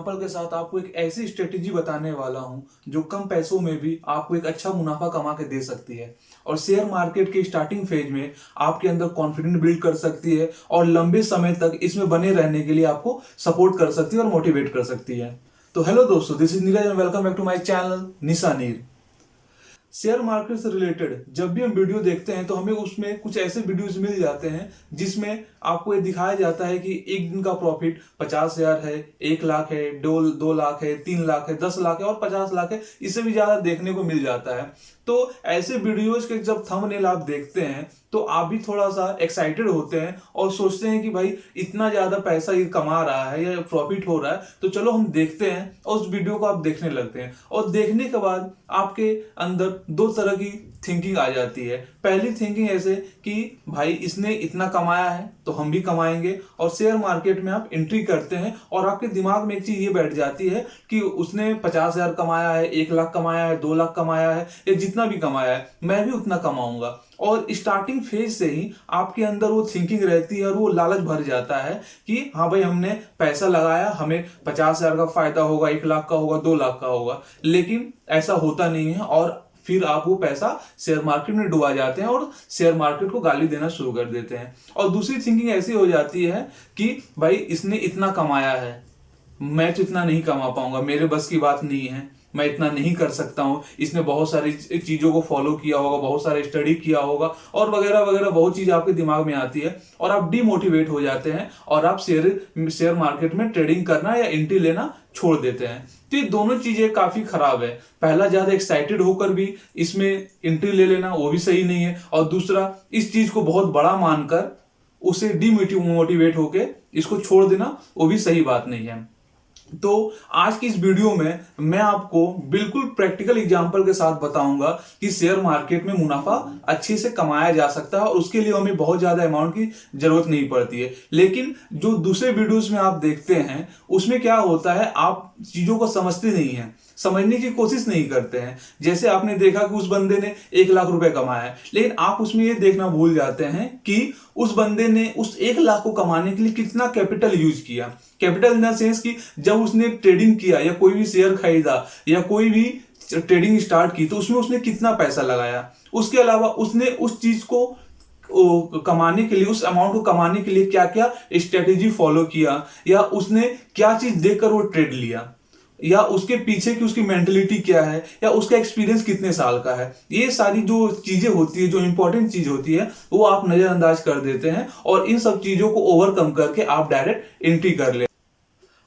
Example के साथ आपको एक ऐसी स्ट्रेटेजी बताने वाला हूं जो कम पैसों में भी आपको एक अच्छा मुनाफा कमा के दे सकती है और शेयर मार्केट के स्टार्टिंग फेज में आपके अंदर कॉन्फिडेंस बिल्ड कर सकती है और लंबे समय तक इसमें बने रहने के लिए आपको सपोर्ट कर सकती है और मोटिवेट कर सकती है। तो हेलो दोस्तों, this is Neeraj and welcome back to my channel Nisha Neer. Share market से रिलेटेड जब भी हम वीडियो देखते हैं तो हमें उसमें कुछ ऐसे वीडियोस मिल जाते हैं जिसमें आपको ये दिखाया जाता है कि एक दिन का प्रॉफिट 50,000 है, 1 लाख है, 2 लाख है, 3 लाख है, 10 लाख है और 50 लाख है। इससे भी ज्यादा देखने को मिल जाता है। तो ऐसे वीडियोस के जब थंबनेल आप देखते हैं तो आप भी थोड़ा सा एक्साइटेड होते हैं और सोचते हैं कि भाई इतना ज्यादा पैसा ये कमा रहा है या प्रॉफिट हो रहा है, तो चलो हम देखते हैं और उस वीडियो को आप देखने लगते हैं। और देखने के बाद आपके अंदर दो तरह की थिंकिंग आ जाती है। पहली थिंकिंग ऐसे कि भाई इसने इतना कमाया है तो हम भी कमाएंगे, और शेयर मार्केट में आप एंट्री करते हैं और आपके दिमाग में एक चीज ये बैठ जाती है कि उसने 50,000 कमाया है, 1 लाख कमाया है, 2 लाख कमाया है, या जितना भी कमाया है मैं भी उतना कमाऊंगा। और स्टार्टिंग फेज से ही आपके अंदर वो थिंकिंग रहती है और वो लालच भर जाता है कि हाँ भाई हमने पैसा लगाया, हमें 50,000 का फायदा होगा, 1 लाख का होगा, 2 लाख का होगा। लेकिन ऐसा होता नहीं है और फिर आप वो पैसा शेयर मार्केट में डुबा जाते हैं और शेयर मार्केट को गाली देना शुरू कर देते हैं। और दूसरी थिंकिंग ऐसी हो जाती है कि भाई इसने इतना कमाया है, मैं तो इतना नहीं कमा पाऊंगा, मेरे बस की बात नहीं है, मैं इतना नहीं कर सकता हूं। इसने बहुत सारी चीजों को फॉलो किया होगा, बहुत सारे स्टडी किया होगा और वगैरह वगैरह बहुत चीज आपके दिमाग में आती है और आप डिमोटिवेट हो जाते हैं और आप शेयर मार्केट में ट्रेडिंग करना या एंट्री लेना छोड़ देते हैं। तो ये दोनों चीजें काफी खराब है। पहला, ज्यादा एक्साइटेड होकर भी इसमें एंट्री ले लेना वो भी सही नहीं है, और दूसरा इस चीज को बहुत बड़ा मानकर उसे डिमोटिवेट होकर इसको छोड़ देना वो भी सही बात नहीं है। तो आज की इस वीडियो में मैं आपको बिल्कुल प्रैक्टिकल एग्जांपल के साथ बताऊंगा कि शेयर मार्केट में मुनाफा अच्छे से कमाया जा सकता है और उसके लिए हमें बहुत ज्यादा अमाउंट की जरूरत नहीं पड़ती है। लेकिन जो दूसरे वीडियोस में आप देखते हैं उसमें क्या होता है, आप चीजों को समझते नहीं हैं, समझने की कोशिश नहीं करते हैं। जैसे आपने देखा कि उस बंदे ने 1 लाख रुपए कमाया है, लेकिन आप उसमें ये देखना भूल जाते हैं कि उस बंदे ने उस 1 लाख को कमाने के लिए कितना कैपिटल यूज किया। कैपिटल इन द सेंस कि जब उसने ट्रेडिंग किया या कोई भी शेयर खरीदा या कोई भी ट्रेडिंग स्टार्ट की तो उसमें उसने कितना पैसा लगाया। उसके अलावा उसने उस चीज को कमाने के लिए, उस अमाउंट को कमाने के लिए क्या क्या स्ट्रेटेजी फॉलो किया, या उसने क्या चीज देखकर वो ट्रेड लिया, या उसके पीछे की उसकी मेंटलिटी क्या है, या उसका एक्सपीरियंस कितने साल का है। ये सारी जो चीजें होती है, जो इंपॉर्टेंट चीज होती है, वो आप नजरअंदाज कर देते हैं और इन सब चीजों को ओवरकम करके आप डायरेक्ट एंट्री कर ले।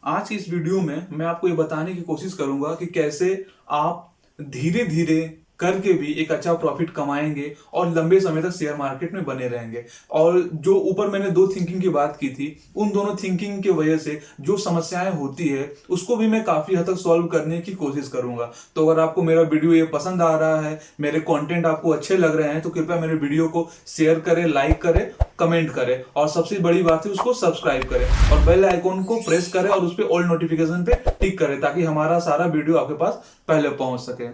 आज की इस वीडियो में मैं आपको ये बताने की कोशिश करूंगा कि कैसे आप धीरे धीरे करके भी एक अच्छा प्रॉफिट कमाएंगे और लंबे समय तक शेयर मार्केट में बने रहेंगे। और जो ऊपर मैंने दो थिंकिंग की बात की थी, उन दोनों थिंकिंग की वजह से जो समस्याएं होती है उसको भी मैं काफी हद तक सॉल्व करने की कोशिश करूंगा। तो अगर आपको मेरा वीडियो ये पसंद आ रहा है, मेरे कंटेंट आपको अच्छे लग रहे हैं, तो कृपया मेरे वीडियो को शेयर करें, लाइक करें, कमेंट करें और सबसे बड़ी बात है उसको सब्सक्राइब करें और बेल आइकॉन को प्रेस करें और उस पर ऑल नोटिफिकेशन पे टिक करें ताकि हमारा सारा वीडियो आपके पास पहले पहुंच सके।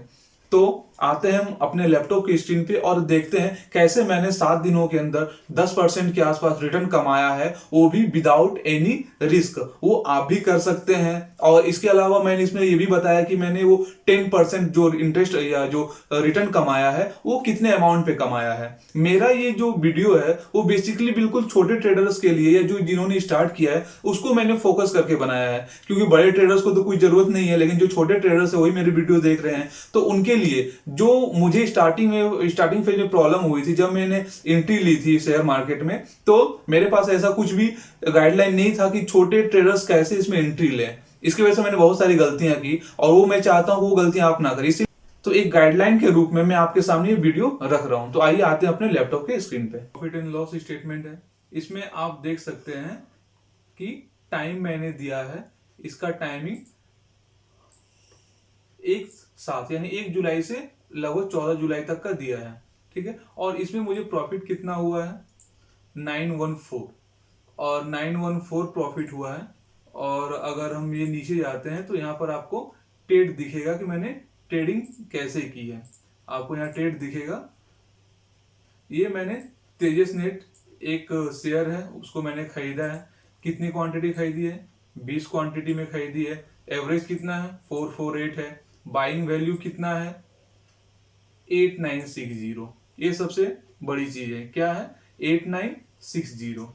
तो आते हैं हम अपने लैपटॉप की स्क्रीन पे और देखते हैं कैसे मैंने 7 दिनों के अंदर 10% के आसपास रिटर्न कमाया है, वो भी विदाउट एनी रिस्क। वो आप भी कर सकते हैं। और इसके अलावा मैंने इसमें ये भी बताया कि मैंने वो 10% जो इंटरेस्ट या जो रिटर्न कमाया है वो कितने अमाउंट पे कमाया है। मेरा ये जो वीडियो है वो बेसिकली बिल्कुल छोटे ट्रेडर्स के लिए, या जो जिन्होंने स्टार्ट किया है उसको मैंने फोकस करके बनाया है, क्योंकि बड़े ट्रेडर्स को तो कोई जरूरत नहीं है, लेकिन जो छोटे ट्रेडर्स है वही मेरे वीडियो देख रहे हैं। तो उनके लिए जो मुझे स्टार्टिंग फेज में प्रॉब्लम हुई थी जब मैंने एंट्री ली थी शेयर मार्केट में, तो मेरे पास ऐसा कुछ भी गाइडलाइन नहीं था कि छोटे ट्रेडर्स कैसे इसमें एंट्री लें। इसकी वजह से मैंने बहुत सारी गलतियां की और वो मैं चाहता हूं वो गलतियां आप ना करें। इसी तो एक गाइडलाइन के रूप में मैं आपके सामने ये वीडियो रख रहा हूं। तो आइए आते हैं अपने लैपटॉप के स्क्रीन पे। प्रॉफिट एंड लॉस स्टेटमेंट है, इसमें आप देख सकते हैं कि टाइम मैंने दिया है, इसका टाइमिंग एक साथ यानी 1 जुलाई से लगभग 14 जुलाई तक का दिया है, ठीक है। और इसमें मुझे प्रॉफिट कितना हुआ है, 914, और 914 प्रॉफिट हुआ है। और अगर हम ये नीचे जाते हैं तो यहाँ पर आपको ट्रेड दिखेगा कि मैंने ट्रेडिंग कैसे की है। आपको यहाँ ट्रेड दिखेगा, ये मैंने तेजस नेट एक शेयर है उसको मैंने खरीदा है। कितनी क्वांटिटी खरीदी है, 20 क्वांटिटी में खरीदी है। एवरेज कितना है 448 है, बाइंग वैल्यू कितना है 8960, ये सबसे बड़ी चीज है, क्या है 8960,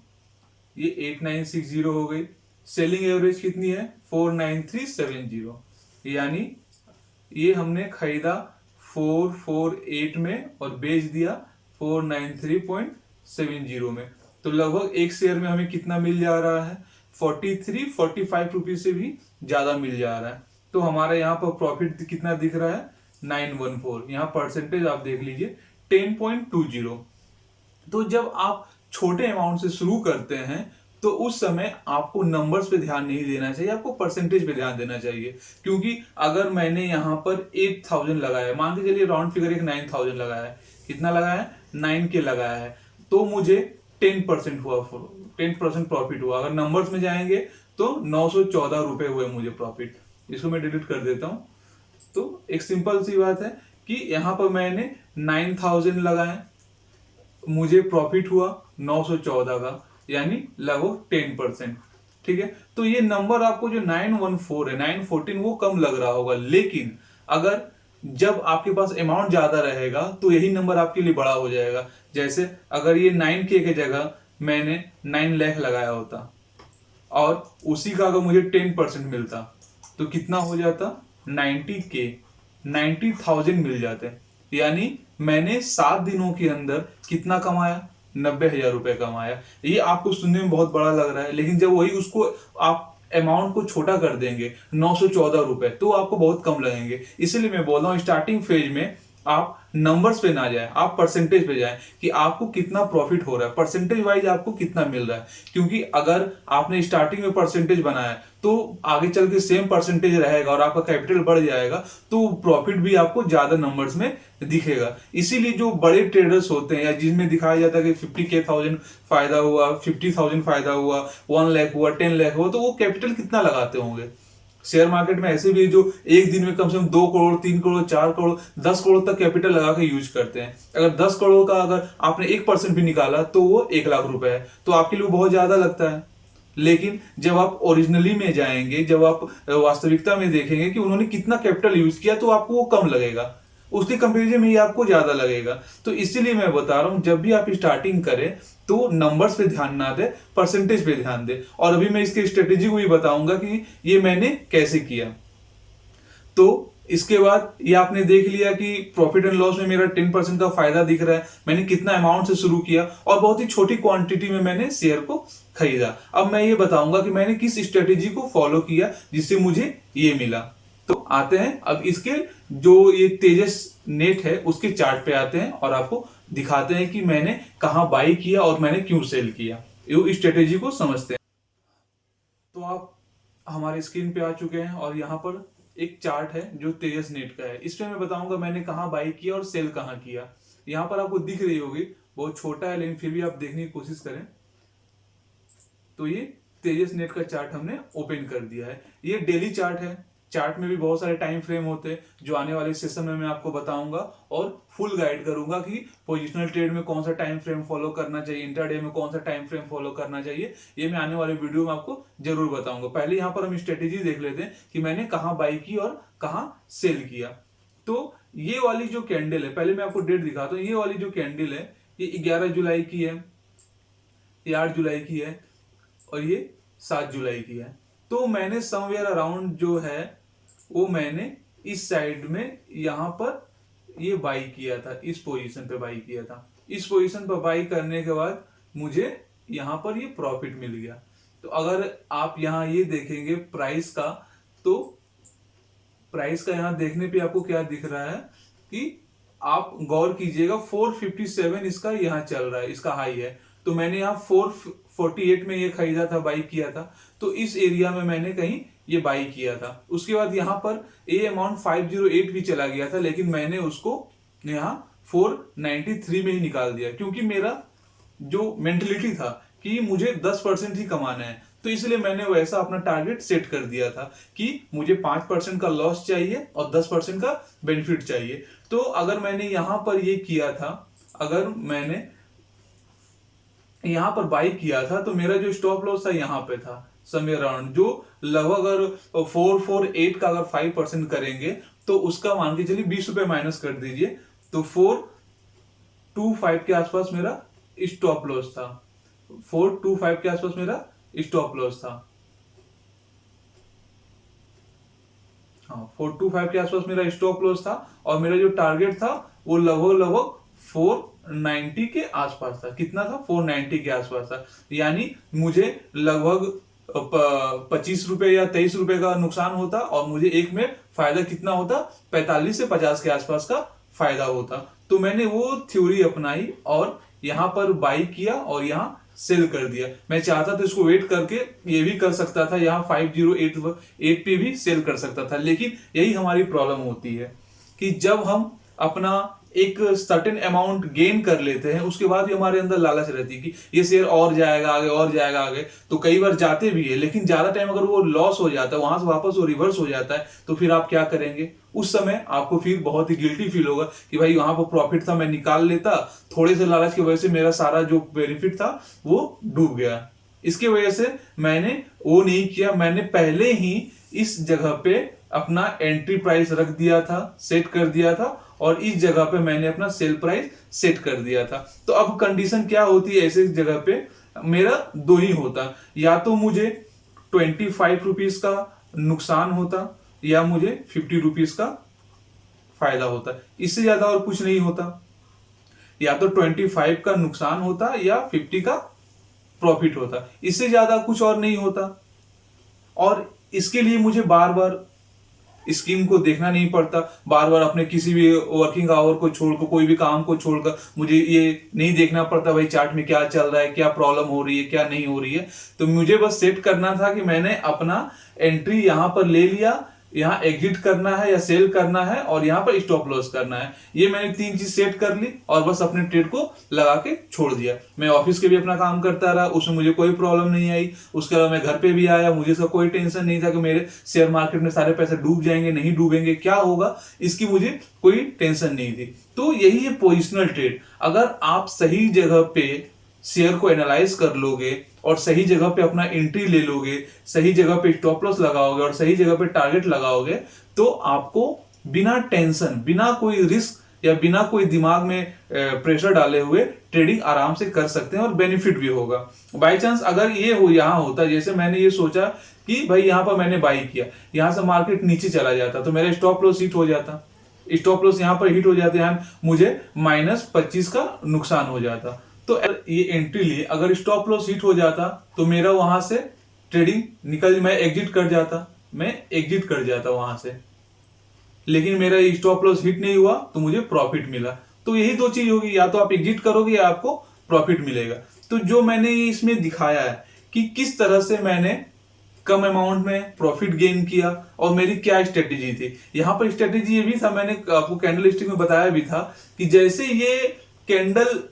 ये 8960 हो गई। सेलिंग एवरेज कितनी है 49370, यानी ये हमने खरीदा 448 में और बेच दिया 493.70 में, तो लगभग एक शेयर में हमें कितना मिल जा रहा है 43-45 रुपीज से भी ज्यादा मिल जा रहा है। तो हमारा यहाँ पर प्रॉफिट कितना दिख रहा है 914, यहाँ परसेंटेज आप देख लीजिए 10.20। तो जब आप छोटे अमाउंट से शुरू करते हैं तो उस समय आपको नंबर्स पे ध्यान नहीं देना चाहिए, आपको परसेंटेज पे ध्यान देना चाहिए। क्योंकि अगर मैंने यहाँ पर 8000 लगाया, मान के चलिए राउंड फिगर एक 9000 लगाया है, कितना लगाया है 9 के लगाया है, तो मुझे 10% हुआ, 10% प्रॉफिट हुआ। अगर नंबर्स में जाएंगे तो 914 रुपए हुए मुझे प्रॉफिट। इसको मैं डिलीट कर देता हूं। तो एक सिंपल सी बात है कि यहां पर मैंने 9000 लगाए, मुझे प्रॉफिट हुआ 914 का, यानी लगभग 10%। ठीक है, तो ये नंबर आपको जो 914 है 914 वो कम लग रहा होगा, लेकिन अगर जब आपके पास अमाउंट ज्यादा रहेगा तो यही नंबर आपके लिए बड़ा हो जाएगा। जैसे अगर ये 9K की जगह मैंने 9 लाख लगाया होता और उसी का अगर मुझे 10% मिलता तो कितना हो जाता 90K, 90,000 मिल जाते। यानी मैंने 7 दिनों के अंदर कितना कमाया 90,000 रुपए कमाया। ये आपको सुनने में बहुत बड़ा लग रहा है, लेकिन जब वही उसको आप अमाउंट को छोटा कर देंगे 914 रुपए तो आपको बहुत कम लगेंगे। इसीलिए मैं बोल रहा हूँ स्टार्टिंग फेज में आप नंबर्स पे ना जाए, आप परसेंटेज पे जाए कि आपको कितना प्रॉफिट हो रहा है, परसेंटेज वाइज आपको कितना मिल रहा है। क्योंकि अगर आपने स्टार्टिंग में परसेंटेज बनाया तो आगे चल के सेम परसेंटेज रहेगा और आपका कैपिटल बढ़ जाएगा तो प्रॉफिट भी आपको ज्यादा नंबर्स में दिखेगा। इसीलिए जो बड़े ट्रेडर्स होते हैं या जिसमें दिखाया जाता है कि 50,000 फायदा हुआ, 50,000 फायदा हुआ, 1 लाख हुआ, 10 लाख हुआ, तो वो कैपिटल कितना लगाते होंगे। शेयर मार्केट में ऐसे भी जो एक दिन में कम से कम 2 करोड़, 3 करोड़, 4 करोड़, 10 करोड़ तक कैपिटल लगा के यूज करते हैं। अगर 10 करोड़ का अगर आपने 1% भी निकाला तो वो 1 लाख रुपए है, तो आपके लिए बहुत ज्यादा लगता है। लेकिन जब आप ओरिजिनली में जाएंगे, जब आप वास्तविकता में देखेंगे कि उन्होंने कितना कैपिटल यूज किया, तो आपको वो कम लगेगा, उसके कंपेरिजन में ये आपको ज्यादा लगेगा। तो इसीलिए मैं बता रहा हूं जब भी आप स्टार्टिंग करें तो नंबर्स पे ध्यान ना दे, परसेंटेज पे ध्यान दे। और अभी मैं इसकी स्ट्रेटेजी को भी बताऊंगा कि ये मैंने कैसे किया। तो इसके बाद ये आपने देख लिया कि प्रॉफिट एंड लॉस में मेरा 10% का फायदा दिख रहा है, मैंने कितना अमाउंट से शुरू किया और बहुत ही छोटी क्वांटिटी में मैंने शेयर को खरीदा। अब मैं ये बताऊंगा कि मैंने किस स्ट्रेटेजी को फॉलो किया जिससे मुझे ये मिला। तो आते हैं अब इसके जो ये तेजस नेट है उसके चार्ट पे आते हैं और आपको दिखाते हैं कि मैंने कहां बाई किया और मैंने क्यों सेल किया, ये स्ट्रेटेजी को समझते हैं। तो आप हमारे स्क्रीन पे आ चुके हैं और यहाँ पर एक चार्ट है जो तेजस नेट का है। इसमें मैं बताऊंगा मैंने कहां बाई किया और सेल कहां किया। यहाँ पर आपको दिख रही होगी, बहुत छोटा है लेकिन फिर भी आप देखने की कोशिश करें। तो ये तेजस नेट का चार्ट हमने ओपन कर दिया है। ये डेली चार्ट है, चार्ट में भी बहुत सारे टाइम फ्रेम होते हैं जो आने वाले सेशन में मैं आपको बताऊंगा और फुल गाइड करूंगा कि पोजिशनल ट्रेड में कौन सा टाइम फ्रेम फॉलो करना चाहिए, इंट्राडे में कौन सा टाइम फ्रेम फॉलो करना चाहिए, ये मैं आने वाले वीडियो में आपको जरूर बताऊंगा। पहले यहाँ पर हम स्ट्रेटेजी देख लेते हैं कि मैंने कहाँ बाई की और कहाँ सेल किया। तो ये वाली जो कैंडल है, पहले मैं आपको डेट दिखाता हूँ। ये वाली जो कैंडल है ये 11 जुलाई की है, ये 8 जुलाई की है और ये 7 जुलाई की है। तो मैंने समवेयर अराउंड जो है वो मैंने इस साइड में यहां पर ये बाई किया था, इस पोजीशन पे बाई किया था। इस पोजीशन पर बाई करने के बाद मुझे यहां पर ये प्रॉफिट मिल गया। तो अगर आप यहां ये देखेंगे प्राइस का, तो प्राइस का यहां देखने पे आपको क्या दिख रहा है कि आप गौर कीजिएगा 457 इसका यहां चल रहा है, इसका हाई है। तो मैंने यहाँ 448 में ये खरीदा था, बाई किया था, तो इस एरिया में मैंने कहीं ये बाई किया था। उसके बाद यहाँ पर ए अमाउंट 508 भी चला गया था, लेकिन मैंने उसको यहाँ 493 में ही निकाल दिया, क्योंकि मेरा जो मेंटलिटी था कि मुझे 10% ही कमाना है। तो इसलिए मैंने वैसा अपना टारगेट सेट कर दिया था कि मुझे 5% का लॉस चाहिए और 10% का बेनिफिट चाहिए। तो अगर मैंने यहां पर ये किया था, अगर मैंने यहां पर बाई किया था तो मेरा जो स्टॉप लॉस था यहां पे था समवेयर अराउंड, जो लगभग अगर 448 का अगर 5% करेंगे तो उसका मान के चलिए 20 रुपए माइनस कर दीजिए, तो 425 के आसपास मेरा स्टॉप लॉस था। 425 के आसपास मेरा स्टॉप लॉस था। हाँ, 425 के आसपास मेरा स्टॉप लॉस था और मेरा जो टारगेट था वो लगभग 490 के आसपास था। कितना था? 490 के आसपास था। यानी मुझे लगभग 25 रुपए या 23 रुपए का नुकसान होता और मुझे एक में फायदा कितना होता? 45 से 50 के आसपास का फायदा होता। तो मैंने वो थ्योरी अपनाई और यहां पर बाई किया और यहां सेल कर दिया। मैं चाहता तो इसको वेट करके ये भी कर सकता था, यहाँ 5088 पे भी सेल कर सकता था, लेकिन यही हमारी प्रॉब्लम होती है कि जब हम अपना एक सर्टेन अमाउंट गेन कर लेते हैं उसके बाद भी हमारे अंदर लालच रहती है कि ये शेयर और जाएगा आगे और जाएगा आगे, तो कई बार जाते भी है, लेकिन ज्यादा टाइम अगर वो लॉस हो जाता है, वहां से वापस वो रिवर्स हो जाता है, तो फिर आप क्या करेंगे? उस समय आपको फिर बहुत ही गिल्टी फील होगा कि भाई वहां पर प्रॉफिट था, मैं निकाल लेता, थोड़े से लालच की वजह से मेरा सारा जो बेनिफिट था वो डूब गया। इसके वजह से मैंने वो नहीं किया, मैंने पहले ही इस जगह पे अपना एंट्री प्राइस रख दिया था, सेट कर दिया था, और इस जगह पे मैंने अपना सेल प्राइस सेट कर दिया था। तो अब कंडीशन क्या होती है ऐसे जगह पे? मेरा दो ही होता, या तो मुझे 25 रुपीज का नुकसान होता या मुझे 50 रुपीज का फायदा होता। इससे ज्यादा और कुछ नहीं होता। या तो 25 का नुकसान होता या 50 का प्रॉफिट होता, इससे ज्यादा कुछ और नहीं होता। और इसके लिए मुझे बार बार स्कीम को देखना नहीं पड़ता, बार बार अपने किसी भी वर्किंग आवर को छोड़कर, कोई भी काम को छोड़कर मुझे ये नहीं देखना पड़ता भाई चार्ट में क्या चल रहा है, क्या प्रॉब्लम हो रही है, क्या नहीं हो रही है। तो मुझे बस सेट करना था कि मैंने अपना एंट्री यहां पर ले लिया, यहाँ एग्जिट करना है या सेल करना है और यहाँ पर स्टॉप लॉस करना है। ये मैंने 3 चीज सेट कर ली और बस अपने ट्रेड को लगा के छोड़ दिया। मैं ऑफिस के भी अपना काम करता रहा, उसमें मुझे कोई प्रॉब्लम नहीं आई। उसके अलावा मैं घर पे भी आया, मुझे इसका कोई टेंशन नहीं था कि मेरे शेयर मार्केट में सारे पैसे डूब जाएंगे, नहीं डूबेंगे, क्या होगा, इसकी मुझे कोई टेंशन नहीं थी। तो यही है पोजिशनल ट्रेड। अगर आप सही जगह पे शेयर को एनालाइज कर लोगे और सही जगह पे अपना एंट्री ले लोगे, सही जगह पे स्टॉप लॉस लगाओगे और सही जगह पे टारगेट लगाओगे, तो आपको बिना टेंशन, बिना कोई रिस्क या बिना कोई दिमाग में प्रेशर डाले हुए ट्रेडिंग आराम से कर सकते हैं और बेनिफिट भी होगा। बाई चांस अगर ये हो यहां होता, जैसे मैंने ये सोचा कि भाई यहां पर मैंने बाई किया, यहां से मार्केट नीचे चला जाता तो मेरा स्टॉप लॉस हिट हो जाता, स्टॉप लॉस यहां पर हिट हो जाते हैं, मुझे -25 का नुकसान हो जाता। तो ये एंट्री लिए, अगर स्टॉप लॉस हिट हो जाता तो मेरा वहां से ट्रेडिंग निकल, मैं एग्जिट कर जाता वहां से, लेकिन मेरा स्टॉप लॉस हिट नहीं हुआ तो मुझे प्रॉफिट मिला। तो यही दो चीज होगी, या तो आप एग्जिट करोगे या आपको प्रॉफिट मिलेगा। तो जो मैंने इसमें दिखाया है कि किस तरह से मैंने कम अमाउंट में प्रॉफिट गेन किया और मेरी क्या स्ट्रेटेजी थी। यहां पर स्ट्रेटेजी ये भी था, मैंने आपको कैंडल स्टिक में बताया भी था कि जैसे ये कैंडल,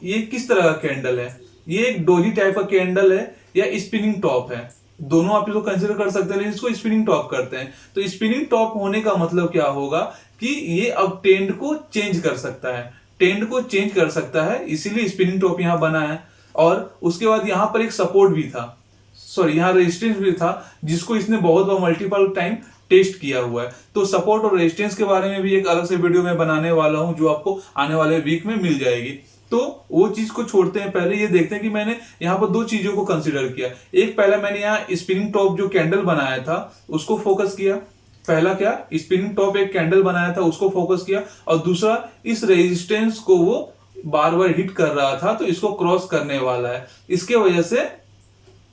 ये किस तरह का कैंडल है, ये एक डोजी टाइप का कैंडल है या स्पिनिंग टॉप है, दोनों आप इसको कंसीडर कर सकते हैं, लेकिन इसको स्पिनिंग टॉप करते हैं। तो स्पिनिंग टॉप होने का मतलब क्या होगा कि ये अब ट्रेंड को चेंज कर सकता है, ट्रेंड को चेंज कर सकता है, इसीलिए स्पिनिंग टॉप यहां बना है। और उसके बाद यहां पर एक सपोर्ट भी था, सॉरी यहां रेजिस्टेंस भी था, जिसको इसने बहुत बार मल्टीपल टाइम टेस्ट किया हुआ है। तो सपोर्ट और रेजिस्टेंस के बारे में भी एक अलग से वीडियो में बनाने वाला हूं, जो आपको आने वाले वीक में मिल जाएगी। तो वो चीज को छोड़ते हैं, पहले ये देखते हैं कि मैंने यहाँ पर दो चीजों को कंसिडर किया। एक, पहला मैंने यहाँ स्पिनिंग टॉप जो कैंडल बनाया था उसको फोकस किया। पहला क्या, स्पिनिंग टॉप एक कैंडल बनाया था उसको फोकस किया, और दूसरा इस रेजिस्टेंस को वो बार बार हिट कर रहा था तो इसको क्रॉस करने वाला है, इसके वजह से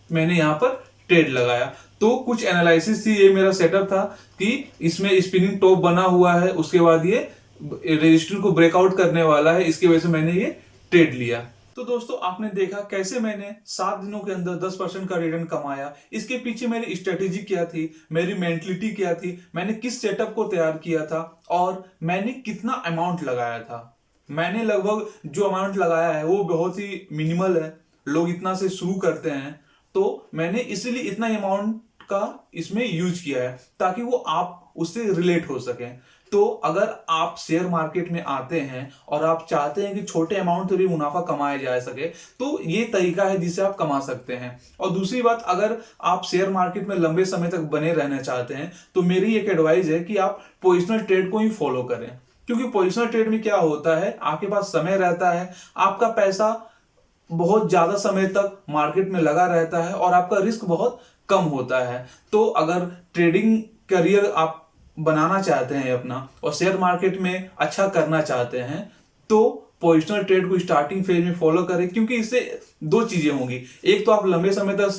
मैंने यहाँ पर ट्रेड लगाया। तो कुछ एनालिसिस थी, ये मेरा सेटअप था कि इसमें स्पिनिंग टॉप बना हुआ है, उसके बाद ये रेजिस्टेंस को ब्रेकआउट करने वाला है, इसकी वजह से मैंने ये ट्रेड लिया। तो दोस्तों आपने देखा कैसे मैंने 7 दिनों के अंदर 10% का रिटर्न कमाया। इसके पीछे मेरी स्ट्रेटेजी क्या थी, मेरी मेंटलिटी क्या थी, मैंने किस सेटअप को तैयार किया था और मैंने कितना अमाउंट लगाया था। मैंने लगभग जो अमाउंट लगाया है वो बहुत ही मिनिमल है, लोग इतना से शुरू करते हैं, तो मैंने इसीलिए इतना अमाउंट का इसमें यूज किया है ताकि वो आप उससे रिलेट हो सके। तो अगर आप शेयर मार्केट में आते हैं और आप चाहते हैं कि छोटे अमाउंट से भी मुनाफा कमाया जा सके, तो ये तरीका है जिससे आप कमा सकते हैं। और दूसरी बात, अगर आप शेयर मार्केट में लंबे समय तक बने रहना चाहते हैं तो मेरी एक एडवाइस है कि आप पोजिशनल ट्रेड को ही फॉलो करें। क्योंकि पोजिशनल ट्रेड में क्या होता है, आपके पास समय रहता है, आपका पैसा बहुत ज्यादा समय तक मार्केट में लगा रहता है और आपका रिस्क बहुत कम होता है। तो अगर ट्रेडिंग करियर आप बनाना चाहते हैं अपना और शेयर मार्केट में अच्छा करना चाहते हैं, तो पोजिशनल ट्रेड को स्टार्टिंग फेज में फॉलो करें। क्योंकि इससे दो चीजें होंगी, एक तो आप लंबे समय तक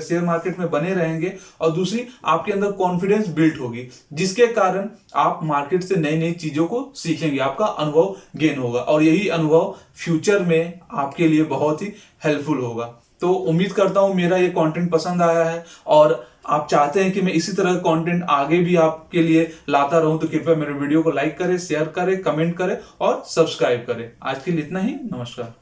शेयर मार्केट में बने रहेंगे और दूसरी आपके अंदर कॉन्फिडेंस बिल्ड होगी, जिसके कारण आप मार्केट से नई नई चीजों को सीखेंगे, आपका अनुभव गेन होगा और यही अनुभव फ्यूचर में आपके लिए बहुत ही हेल्पफुल होगा। तो उम्मीद करता हूं मेरा ये कंटेंट पसंद आया है और आप चाहते हैं कि मैं इसी तरह का कंटेंट आगे भी आपके लिए लाता रहूं, तो कृपया मेरे वीडियो को लाइक करें, शेयर करें, कमेंट करें और सब्सक्राइब करें। आज के लिए इतना ही। नमस्कार।